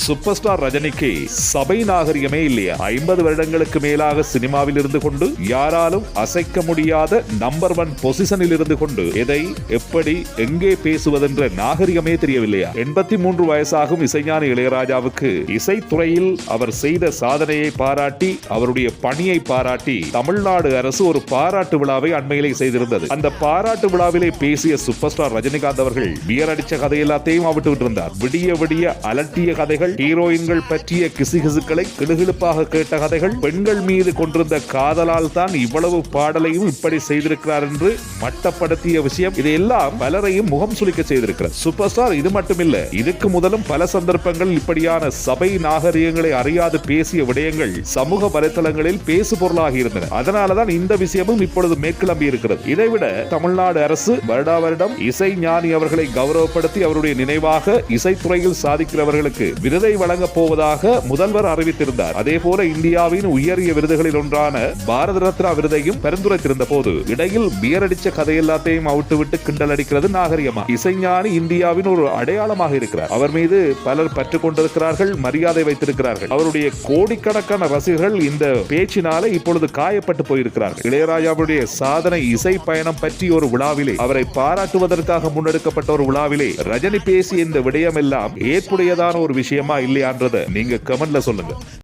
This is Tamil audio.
சூப்பர் ஸ்டார் ரஜினிக்கு சபை நாகரிகமே இல்லையா? 50 வருடங்களுக்கு மேலாக சினிமாவில் இருந்து கொண்டு யாராலும் அசைக்க முடியாத நம்பர் 1 பொசிஷனில் இருந்து கொண்டு எதை எப்படி எங்கே பேசுவதென்ற நாகரிகமே தெரியவில்லையா? 83 வயசாகும் இசைஞானி இளையராஜாவுக்கு இசைத்துறையில் அவர் செய்த சாதனையை பாராட்டி அவருடைய பணியை பாராட்டி தமிழ்நாடு அரசு ஒரு பாராட்டு விழாவை அண்மையிலே செய்திருந்தது. அந்த பாராட்டு விழாவிலே பேசிய சூப்பர் ஸ்டார் ரஜினிகாந்த் அவர்கள் பியர் அடிச்ச கதை எல்லாத்தையும் விட்டு இருந்தார். விடிய விடிய அலட்டிய கதைகள், ஹீரோயின்கள் பற்றிய கிசுகிசுக்களை கிளுகிழுப்பாக கேட்ட கதைகள், பெண்கள் மீது கொண்டிருந்த காதலால் தான் இவ்வளவு பாடலையும் இப்படி செய்திருக்கிறார் என்று மட்டப்படுத்திய விஷயம், இதையெல்லாம் பலரையும் முகம் சுளிக்க செய்திருக்கிறார். சூப்பர் ஸ்டார் இது மட்டுமில்ல, இதுக்கு முதலும் பல சந்தர்ப்பங்கள் இப்படியான சபை நாகரிகங்களை அறியாது பேசிய விடயங்கள் சமூக வலைத்தளங்களில் பேசு பொருளாகி இருந்தன. அதனாலதான் இந்த விஷயமும் இப்பொழுது மேற்கிளம்பி இருக்கிறது. இதைவிட தமிழ்நாடு அரசு வருடா வருடம் இசை ஞானி அவர்களை கௌரவப்படுத்தி அவருடைய நினைவாக இசைத்துறையில் சாதிக்கிறவர்களுக்கு விருதை வழங்கப் போவதாக முதல்வர் அறிவித்திருந்தார். அதே போல இந்தியாவின் உயரிய விருதுகளில் ஒன்றான பாரத ரத்னா விருதையும் பரிந்துரைத்திருந்த போது இடையில் பியர் அடிச்ச கதை எல்லாத்தையும் அவுட்டுவிட்டு கிண்டல் அடிக்கிறது நாகரிகமா? இசைஞானி இந்தியாவின் ஒரு அடையாளமாக இருக்கிறார். அவர் மீது பலர் பற்றுக் கொண்டிருக்கிறார்கள், மரியாதை வைத்திருக்கிறார்கள். அவருடைய கோடிக்கணக்கான ரசிகர்கள் இந்த பேச்சினாலே இப்பொழுது காயப்பட்டு போயிருக்கிறார்கள். இளையராஜாவுடைய சாதனை இசை பயணம் பற்றி ஒரு விழாவிலே, அவரை பாராட்டுவதற்காக முன்னெடுக்கப்பட்ட ஒரு விழாவிலே ரஜினி பேசிய இந்த விடயம் எல்லாம் ஏற்புடையதான ஒரு விஷயமா இல்லையான்றதை நீங்க கமெண்ட்ல சொல்லுங்க.